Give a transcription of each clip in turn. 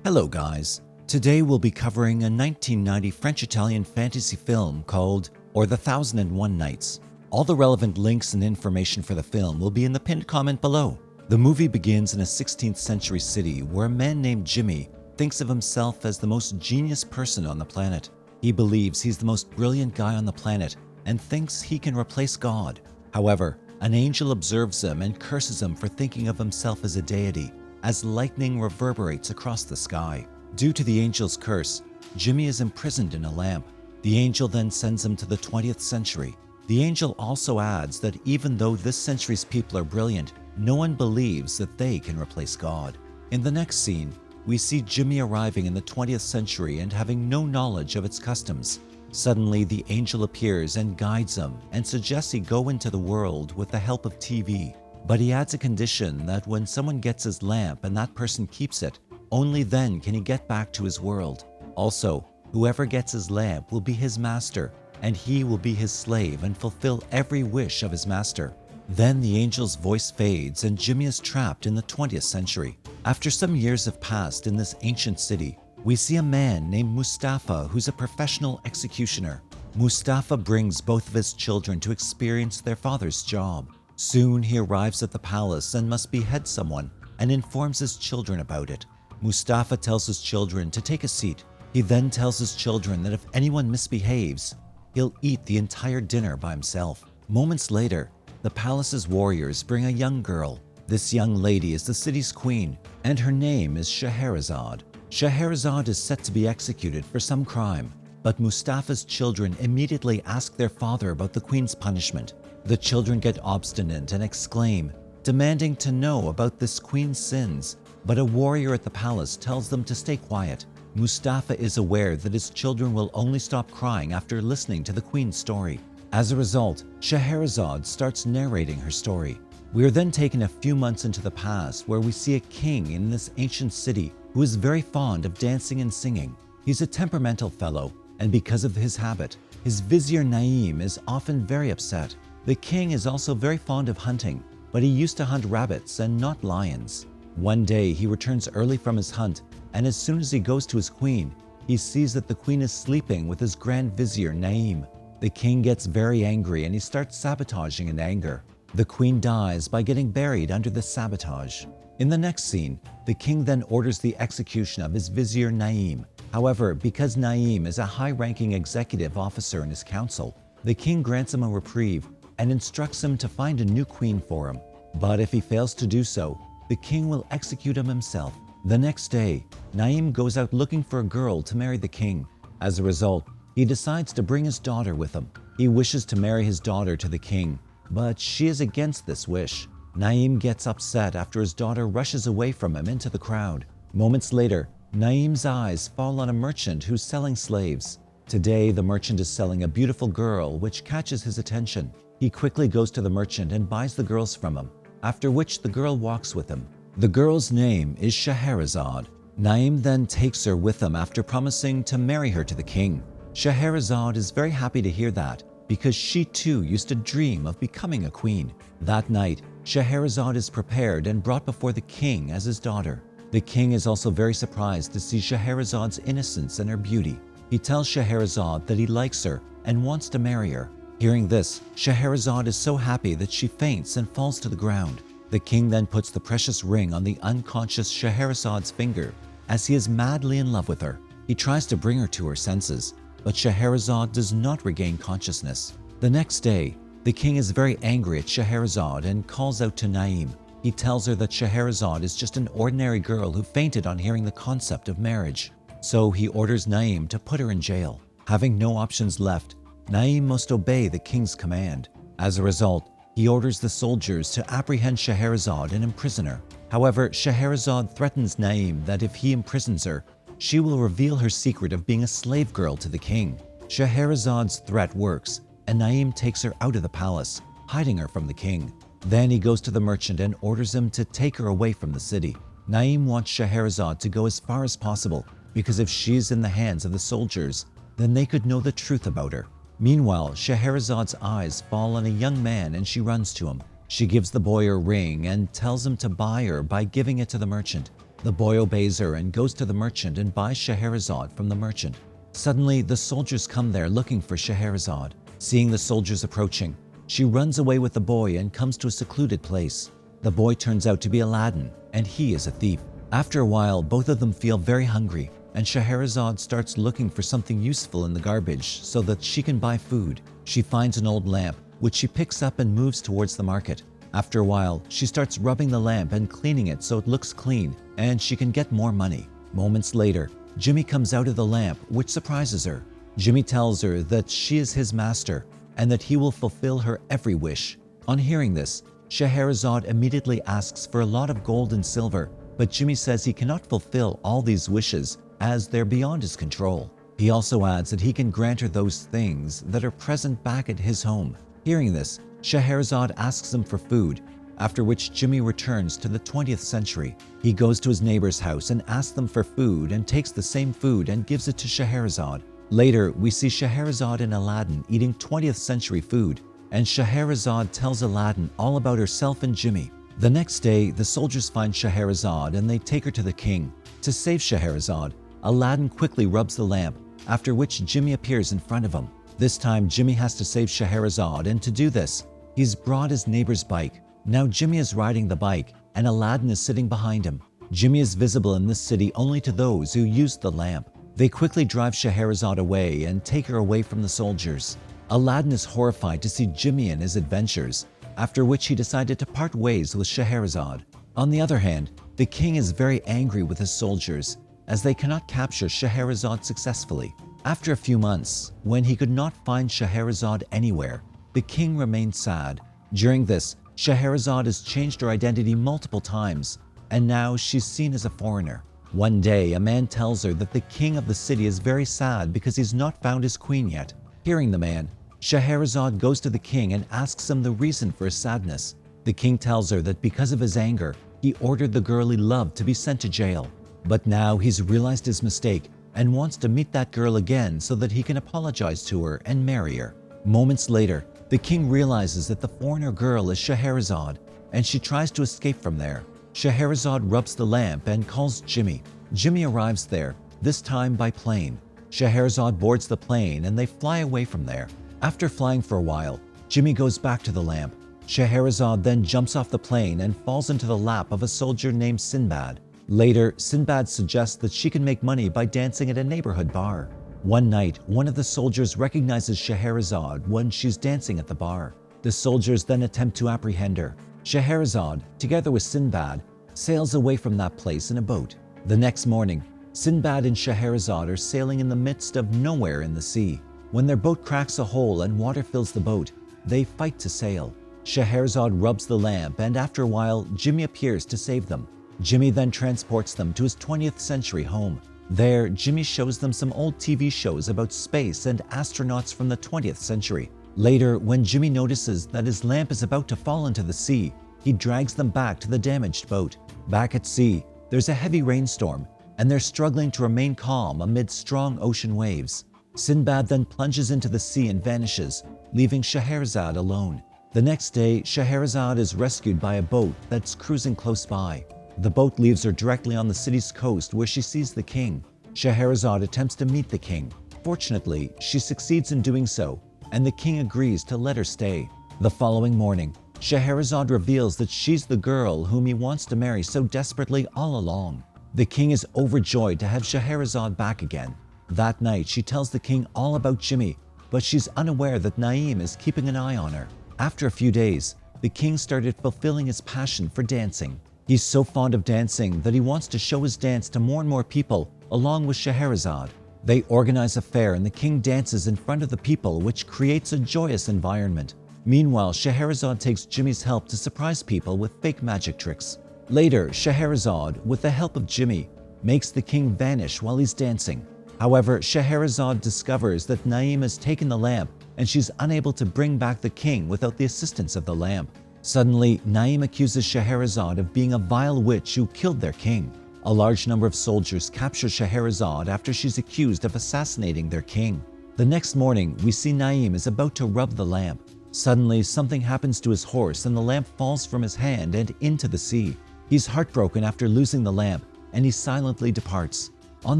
Hello guys, today we'll be covering a 1990 French-Italian fantasy film called Or the 1001 Nights. All the relevant links and information for the film will be in the pinned comment below. The movie begins in a 16th century city where a man named Jimmy thinks of himself as the most genius person on the planet. He believes he's the most brilliant guy on the planet and thinks he can replace God. However, an angel observes him and curses him for thinking of himself as a deity, as lightning reverberates across the sky. Due to the angel's curse, Jimmy is imprisoned in a lamp. The angel then sends him to the 20th century. The angel also adds that even though this century's people are brilliant, no one believes that they can replace God. In the next scene, we see Jimmy arriving in the 20th century and having no knowledge of its customs. Suddenly, the angel appears and guides him and suggests he go into the world with the help of TV. But he adds a condition that when someone gets his lamp and that person keeps it, only then can he get back to his world. Also, whoever gets his lamp will be his master, and he will be his slave and fulfill every wish of his master. Then the angel's voice fades and Jimmy is trapped in the 20th century. After some years have passed in this ancient city, we see a man named Mustafa who's a professional executioner. Mustafa brings both of his children to experience their father's job. Soon he arrives at the palace and must behead someone and informs his children about it. Mustafa tells his children to take a seat. He then tells his children that if anyone misbehaves, he'll eat the entire dinner by himself. Moments later, the palace's warriors bring a young girl. This young lady is the city's queen, and her name is Scheherazade. Scheherazade is set to be executed for some crime, but Mustafa's children immediately ask their father about the queen's punishment. The children get obstinate and exclaim, demanding to know about this queen's sins, but a warrior at the palace tells them to stay quiet. Mustafa is aware that his children will only stop crying after listening to the queen's story. As a result, Scheherazade starts narrating her story. We are then taken a few months into the past where we see a king in this ancient city who is very fond of dancing and singing. He's a temperamental fellow, and because of his habit, his vizier Naim is often very upset. The king is also very fond of hunting, but he used to hunt rabbits and not lions. One day he returns early from his hunt, and as soon as he goes to his queen, he sees that the queen is sleeping with his grand vizier Naim. The king gets very angry and he starts sabotaging in anger. The queen dies by getting buried under the sabotage. In the next scene, the king then orders the execution of his vizier Naim. However, because Naim is a high-ranking executive officer in his council, the king grants him a reprieve and instructs him to find a new queen for him. But if he fails to do so, the king will execute him himself. The next day, Naim goes out looking for a girl to marry the king. As a result, he decides to bring his daughter with him. He wishes to marry his daughter to the king, but she is against this wish. Naim gets upset after his daughter rushes away from him into the crowd. Moments later, Naim's eyes fall on a merchant who's selling slaves. Today, the merchant is selling a beautiful girl, which catches his attention. He quickly goes to the merchant and buys the girls from him, after which the girl walks with him. The girl's name is Scheherazade. Naim then takes her with him after promising to marry her to the king. Scheherazade is very happy to hear that, because she too used to dream of becoming a queen. That night, Scheherazade is prepared and brought before the king as his daughter. The king is also very surprised to see Scheherazade's innocence and her beauty. He tells Scheherazade that he likes her and wants to marry her. Hearing this, Scheherazade is so happy that she faints and falls to the ground. The king then puts the precious ring on the unconscious Scheherazade's finger, as he is madly in love with her. He tries to bring her to her senses, but Scheherazade does not regain consciousness. The next day, the king is very angry at Scheherazade and calls out to Naim. He tells her that Scheherazade is just an ordinary girl who fainted on hearing the concept of marriage. So he orders Naim to put her in jail. Having no options left, Naim must obey the king's command. As a result, he orders the soldiers to apprehend Scheherazade and imprison her. However, Scheherazade threatens Naim that if he imprisons her, she will reveal her secret of being a slave girl to the king. Scheherazade's threat works, and Naim takes her out of the palace, hiding her from the king. Then he goes to the merchant and orders him to take her away from the city. Naim wants Scheherazade to go as far as possible, because if she's in the hands of the soldiers, then they could know the truth about her. Meanwhile, Scheherazade's eyes fall on a young man and she runs to him. She gives the boy a ring and tells him to buy her by giving it to the merchant. The boy obeys her and goes to the merchant and buys Scheherazade from the merchant. Suddenly, the soldiers come there looking for Scheherazade. Seeing the soldiers approaching, she runs away with the boy and comes to a secluded place. The boy turns out to be Aladdin, and he is a thief. After a while, both of them feel very hungry, and Scheherazade starts looking for something useful in the garbage so that she can buy food. She finds an old lamp, which she picks up and moves towards the market. After a while, she starts rubbing the lamp and cleaning it so it looks clean, and she can get more money. Moments later, Jimmy comes out of the lamp, which surprises her. Jimmy tells her that she is his master and that he will fulfill her every wish. On hearing this, Scheherazade immediately asks for a lot of gold and silver, but Jimmy says he cannot fulfill all these wishes as they're beyond his control. He also adds that he can grant her those things that are present back at his home. Hearing this, Scheherazade asks him for food, after which Jimmy returns to the 20th century. He goes to his neighbor's house and asks them for food and takes the same food and gives it to Scheherazade. Later, we see Scheherazade and Aladdin eating 20th century food, and Scheherazade tells Aladdin all about herself and Jimmy. The next day, the soldiers find Scheherazade and they take her to the king. To save Scheherazade, Aladdin quickly rubs the lamp, after which Jimmy appears in front of him. This time, Jimmy has to save Scheherazade, and to do this, he's brought his neighbor's bike. Now Jimmy is riding the bike, and Aladdin is sitting behind him. Jimmy is visible in this city only to those who use the lamp. They quickly drive Scheherazade away and take her away from the soldiers. Aladdin is horrified to see Jimmy and his adventures, after which he decided to part ways with Scheherazade. On the other hand, the king is very angry with his soldiers, as they cannot capture Scheherazade successfully. After a few months, when he could not find Scheherazade anywhere, the king remained sad. During this, Scheherazade has changed her identity multiple times, and now she's seen as a foreigner. One day, a man tells her that the king of the city is very sad because he's not found his queen yet. Hearing the man, Scheherazade goes to the king and asks him the reason for his sadness. The king tells her that because of his anger, he ordered the girl he loved to be sent to jail. But now he's realized his mistake and wants to meet that girl again so that he can apologize to her and marry her. Moments later, the king realizes that the foreigner girl is Scheherazade, and she tries to escape from there. Scheherazade rubs the lamp and calls Jimmy. Jimmy arrives there, this time by plane. Scheherazade boards the plane and they fly away from there. After flying for a while, Jimmy goes back to the lamp. Scheherazade then jumps off the plane and falls into the lap of a soldier named Sinbad. Later, Sinbad suggests that she can make money by dancing at a neighborhood bar. One night, one of the soldiers recognizes Scheherazade when she's dancing at the bar. The soldiers then attempt to apprehend her. Scheherazade, together with Sinbad, sails away from that place in a boat. The next morning, Sinbad and Scheherazade are sailing in the midst of nowhere in the sea. When their boat cracks a hole and water fills the boat, they fight to sail. Scheherazade rubs the lamp, and after a while, Jimmy appears to save them. Jimmy then transports them to his 20th century home. There, Jimmy shows them some old TV shows about space and astronauts from the 20th century. Later, when Jimmy notices that his lamp is about to fall into the sea, he drags them back to the damaged boat. Back at sea, there's a heavy rainstorm, and they're struggling to remain calm amid strong ocean waves. Sinbad then plunges into the sea and vanishes, leaving Scheherazade alone. The next day, Scheherazade is rescued by a boat that's cruising close by. The boat leaves her directly on the city's coast where she sees the king. Scheherazade attempts to meet the king. Fortunately, she succeeds in doing so, and the king agrees to let her stay. The following morning, Scheherazade reveals that she's the girl whom he wants to marry so desperately all along. The king is overjoyed to have Scheherazade back again. That night, she tells the king all about Jimmy, but she's unaware that Naim is keeping an eye on her. After a few days, the king started fulfilling his passion for dancing. He's so fond of dancing that he wants to show his dance to more and more people, along with Scheherazade. They organize a fair and the king dances in front of the people, which creates a joyous environment. Meanwhile, Scheherazade takes Jimmy's help to surprise people with fake magic tricks. Later, Scheherazade, with the help of Jimmy, makes the king vanish while he's dancing. However, Scheherazade discovers that Naim has taken the lamp and she's unable to bring back the king without the assistance of the lamp. Suddenly, Naim accuses Scheherazade of being a vile witch who killed their king. A large number of soldiers capture Scheherazade after she's accused of assassinating their king. The next morning, we see Naim is about to rub the lamp. Suddenly, something happens to his horse and the lamp falls from his hand and into the sea. He's heartbroken after losing the lamp, and he silently departs. On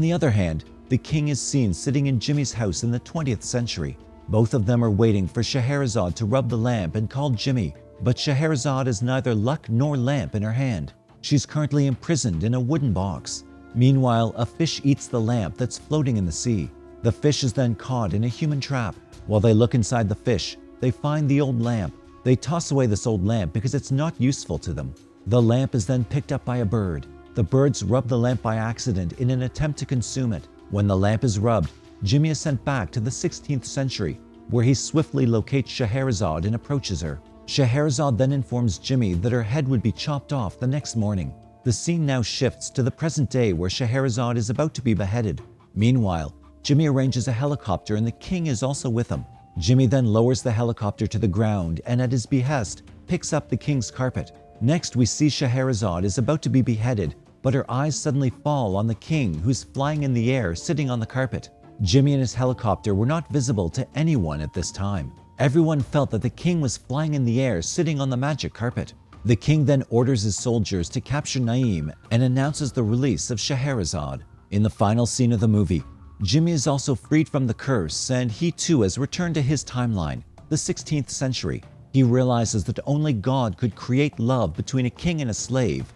the other hand, the king is seen sitting in Jimmy's house in the 20th century. Both of them are waiting for Scheherazade to rub the lamp and call Jimmy, but Scheherazade has neither luck nor lamp in her hand. She's currently imprisoned in a wooden box. Meanwhile, a fish eats the lamp that's floating in the sea. The fish is then caught in a human trap. While they look inside the fish, they find the old lamp. They toss away this old lamp because it's not useful to them. The lamp is then picked up by a bird. The birds rub the lamp by accident in an attempt to consume it. When the lamp is rubbed, Jimmy is sent back to the 16th century, where he swiftly locates Scheherazade and approaches her. Scheherazade then informs Jimmy that her head would be chopped off the next morning. The scene now shifts to the present day where Scheherazade is about to be beheaded. Meanwhile, Jimmy arranges a helicopter and the king is also with him. Jimmy then lowers the helicopter to the ground and at his behest picks up the king's carpet. Next, we see Scheherazade is about to be beheaded, but her eyes suddenly fall on the king who's flying in the air sitting on the carpet. Jimmy and his helicopter were not visible to anyone at this time. Everyone felt that the king was flying in the air sitting on the magic carpet. The king then orders his soldiers to capture Naim and announces the release of Scheherazade. In the final scene of the movie, Jimmy is also freed from the curse and he too has returned to his timeline, the 16th century. He realizes that only God could create love between a king and a slave,